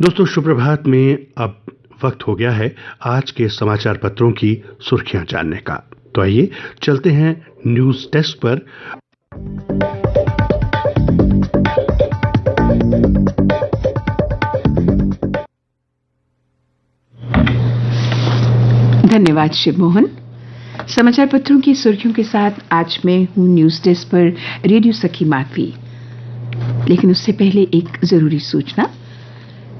दोस्तों सुप्रभात में अब वक्त हो गया है आज के समाचार पत्रों की सुर्खियां जानने का। तो आइए चलते हैं न्यूज डेस्क पर। धन्यवाद शिवमोहन। समाचार पत्रों की सुर्खियों के साथ आज मैं हूं न्यूज डेस्क पर रेडियो सखी माधवी। लेकिन उससे पहले एक जरूरी सूचना।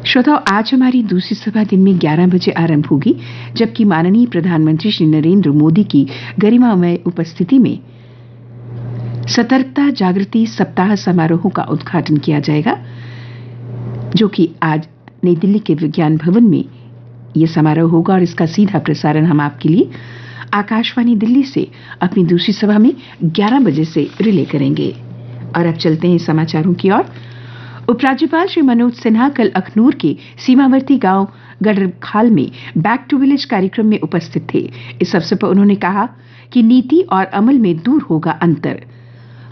श्रोताओं, आज हमारी दूसरी सभा दिन में 11 बजे आरंभ होगी, जबकि माननीय प्रधानमंत्री श्री नरेंद्र मोदी की गरिमामय उपस्थिति में सतर्कता जागृति सप्ताह समारोह का उद्घाटन किया जाएगा, जो कि आज नई दिल्ली के विज्ञान भवन में यह समारोह होगा और इसका सीधा प्रसारण हम आपके लिए आकाशवाणी दिल्ली से अपनी दूसरी सभा में 11 बजे से रिले करेंगे। और अब चलते हैं समाचारों की ओर। उपराज्यपाल श्री मनोज सिन्हा कल अखनूर के सीमावर्ती गांव गढ़खाल में बैक टू विलेज कार्यक्रम में उपस्थित थे। इस अवसर पर उन्होंने कहा कि नीति और अमल में दूर होगा अंतर।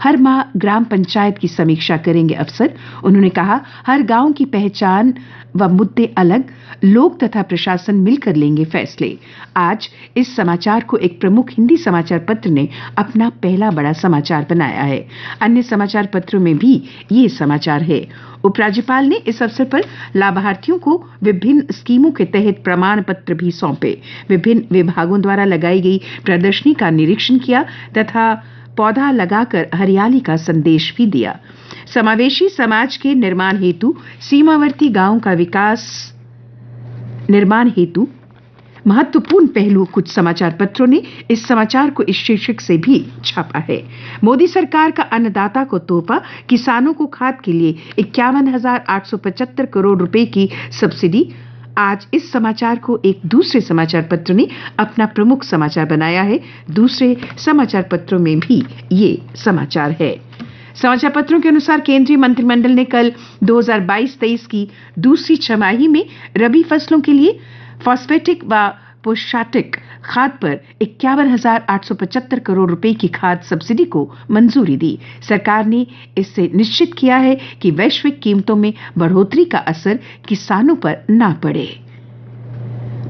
हर माह ग्राम पंचायत की समीक्षा करेंगे अफसर। उन्होंने कहा, हर गांव की पहचान व मुद्दे अलग, लोग तथा प्रशासन मिलकर लेंगे फैसले। आज इस समाचार को एक प्रमुख हिंदी समाचार पत्र ने अपना पहला बड़ा समाचार बनाया है। अन्य समाचार पत्रों में भी ये समाचार है। उपराज्यपाल ने इस अवसर पर लाभार्थियों को विभिन्न स्कीमों के तहत प्रमाण पत्र भी सौंपे। विभिन्न विभागों द्वारा लगाई गई प्रदर्शनी का निरीक्षण किया तथा पौधा लगाकर हरियाली का संदेश भी दिया। समावेशी समाज के निर्माण हेतु सीमावर्ती गांव का विकास निर्माण हेतु महत्वपूर्ण पहलू कुछ समाचार पत्रों ने इस समाचार को इस शीर्षक से भी छापा है। मोदी सरकार का अन्नदाता को तोहफा, किसानों को खाद के लिए 51,875 करोड़ रुपए की सब्सिडी। आज इस समाचार को एक दूसरे समाचार पत्र ने अपना प्रमुख समाचार बनाया है। दूसरे समाचार पत्रों में भी ये समाचार है। समाचार पत्रों के अनुसार केंद्रीय मंत्रिमंडल ने कल 2022-23 की दूसरी छमाही में रबी फसलों के लिए फॉस्फेटिक व पोषाटिक खाद पर 51,875 करोड़ रुपए की खाद सब्सिडी को मंजूरी दी। सरकार ने इससे निश्चित किया है कि वैश्विक कीमतों में बढ़ोतरी का असर किसानों पर ना पड़े।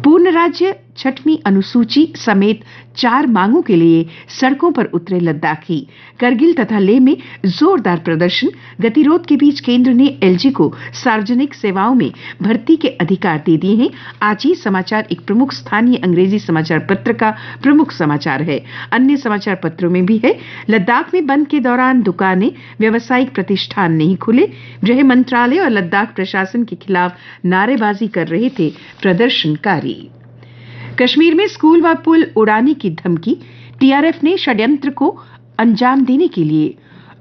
पूर्ण राज्य छठवीं अनुसूची समेत 4 मांगों के लिए सड़कों पर उतरे लद्दाखी। करगिल तथा लेह में जोरदार प्रदर्शन। गतिरोध के बीच केंद्र ने एलजी को सार्वजनिक सेवाओं में भर्ती के अधिकार दे दिए हैं। आज ही समाचार एक प्रमुख स्थानीय अंग्रेजी समाचार पत्र का प्रमुख समाचार है। अन्य समाचार पत्रों में भी है। लद्दाख में बंद के दौरान दुकानें, व्यावसायिक प्रतिष्ठान नहीं खुले। गृह मंत्रालय और लद्दाख प्रशासन के खिलाफ नारेबाजी कर रहे थे प्रदर्शनकारी। कश्मीर में स्कूल व पुल उड़ाने की धमकी। टीआरएफ ने षड्यंत्र को अंजाम देने के लिए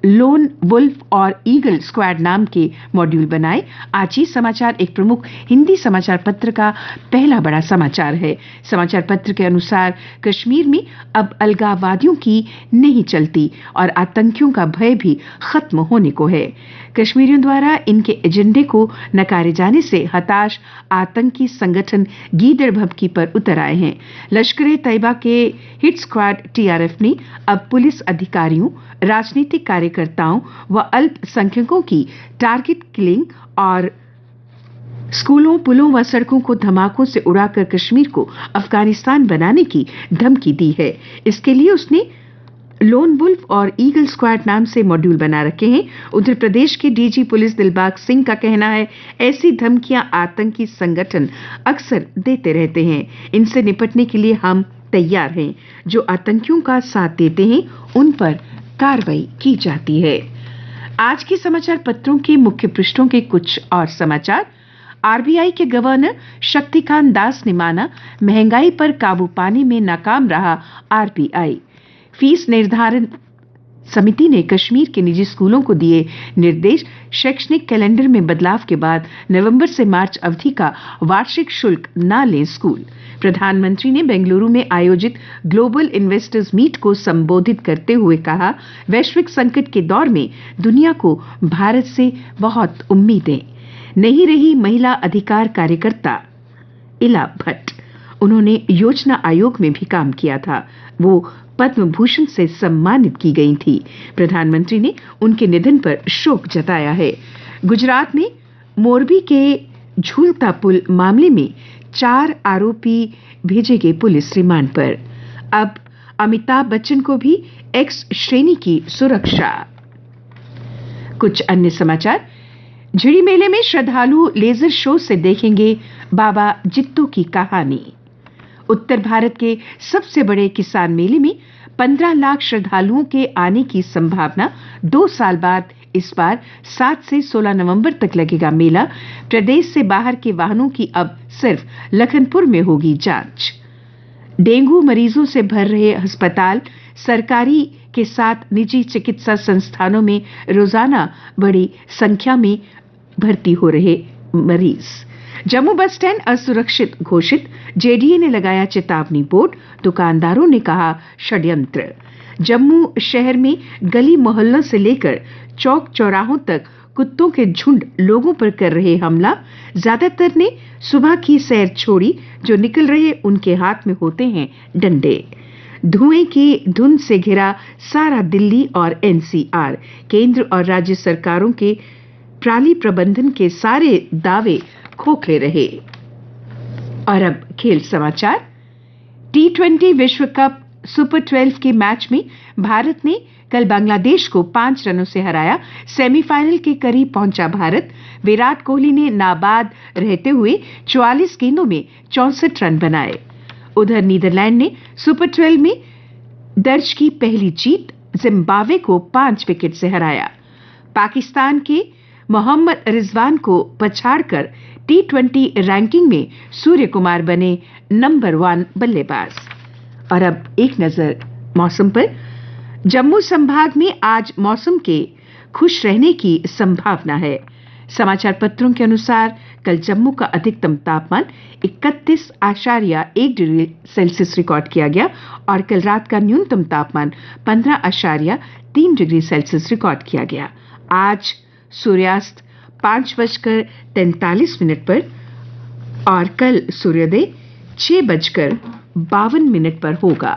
लोन वुल्फ और ईगल स्क्वाड नाम के मॉड्यूल बनाए। आज ही समाचार एक प्रमुख हिंदी समाचार पत्र का पहला बड़ा समाचार है। समाचार पत्र के अनुसार कश्मीर में अब अलगाववादियों की नहीं चलती और आतंकियों का भय भी खत्म होने को है। कश्मीरियों द्वारा इनके एजेंडे को नकारे जाने से हताश आतंकी संगठन गीदड़ भभकी पर उतर आए हैं। लश्कर-ए तैयबा के हिट स्क्वाड टीआरएफ ने अब पुलिस अधिकारियों, राजनीतिक कार्यकर्ताओं व अल्पसंख्यकों की टारगेट किलिंग और स्कूलों, पुलों व सड़कों को धमाकों से उड़ाकर कश्मीर को अफगानिस्तान बनाने की धमकी दी है। इसके लिए उसने लोन वुल्फ और ईगल स्क्वाड नाम से मॉड्यूल बना रखे हैं। उत्तर प्रदेश के डीजी पुलिस दिलबाग सिंह का कहना है, ऐसी धमकियां आतंकी संगठन अक्सर देते रहते हैं। इनसे निपटने के लिए हम तैयार हैं। जो आतंकियों का साथ देते हैं उन पर कार्रवाई की जाती है। आज के समाचार पत्रों के मुख्य पृष्ठों के कुछ और समाचार। आरबीआई के गवर्नर शक्तिकांत दास ने माना, महंगाई पर काबू पाने में नाकाम रहा आरबीआई। फीस निर्धारण समिति ने कश्मीर के निजी स्कूलों को दिए निर्देश। शैक्षणिक कैलेंडर में बदलाव के बाद नवंबर से मार्च अवधि का वार्षिक शुल्क न लें स्कूल। प्रधानमंत्री ने बेंगलुरु में आयोजित ग्लोबल इन्वेस्टर्स मीट को संबोधित करते हुए कहा, वैश्विक संकट के दौर में दुनिया को भारत से बहुत उम्मीदें। नहीं रही महिला अधिकार कार्यकर्ता इला भट्ट। उन्होंने योजना आयोग में भी काम किया था। वो पद्म भूषण से सम्मानित की गई थी। प्रधानमंत्री ने उनके निधन पर शोक जताया है। गुजरात में मोरबी के झूलता पुल मामले में 4 आरोपी भेजे गए पुलिस रिमांड पर। अब अमिताभ बच्चन को भी एक्स श्रेणी की सुरक्षा। कुछ अन्य समाचार। झिड़ी मेले में श्रद्धालु लेजर शो से देखेंगे बाबा जित्तो की कहानी। उत्तर भारत के सबसे बड़े किसान मेले में 15 लाख श्रद्धालुओं के आने की संभावना। 2 साल बाद इस बार 7 से 16 नवंबर तक लगेगा मेला। प्रदेश से बाहर के वाहनों की अब सिर्फ लखनपुर में होगी जांच। डेंगू मरीजों से भर रहे अस्पताल, सरकारी के साथ निजी चिकित्सा संस्थानों में रोजाना बड़ी संख्या में भर्ती हो रहे मरीज। जम्मू बस स्टैंड असुरक्षित घोषित, जेडीए ने लगाया चेतावनी बोर्ड। दुकानदारों ने कहा षड्यंत्र। जम्मू शहर में गली मोहल्लों से लेकर चौक चौराहों तक कुत्तों के झुंड लोगों पर कर रहे हमला। ज्यादातर ने सुबह की सैर छोड़ी, जो निकल रहे उनके हाथ में होते हैं डंडे। धुएं की धुंध से घिरा सारा दिल्ली और एनसीआर। केंद्र और राज्य सरकारों के पराली प्रबंधन के सारे दावे खोखले रहे। और अब खेल समाचार। T20 विश्व कप सुपर 12 के मैच में भारत ने कल बांग्लादेश को 5 रनों से हराया। सेमीफाइनल के करीब पहुंचा भारत। विराट कोहली ने नाबाद रहते हुए 44 गेंदों में 64 रन बनाए। उधर नीदरलैंड ने सुपर 12 में दर्ज की पहली जीत, जिम्बाब्वे को 5 विकेट से हराया। पाकिस्तान के मोहम्मद रिजवान को पछाड़कर T20 रैंकिंग में सूर्य कुमार बने नंबर 1 बल्लेबाज। और अब एक नजर मौसम पर। जम्मू संभाग में आज मौसम के खुश रहने की संभावना है। समाचार पत्रों के अनुसार कल जम्मू का अधिकतम तापमान 31.1 डिग्री सेल्सियस रिकॉर्ड किया गया और कल रात का न्यूनतम तापमान 15.3 डिग्री सेल्सियस रिकॉर्ड किया गया। आज सूर्यास्त 5:43 पर और कल सूर्योदय 6:52 पर होगा।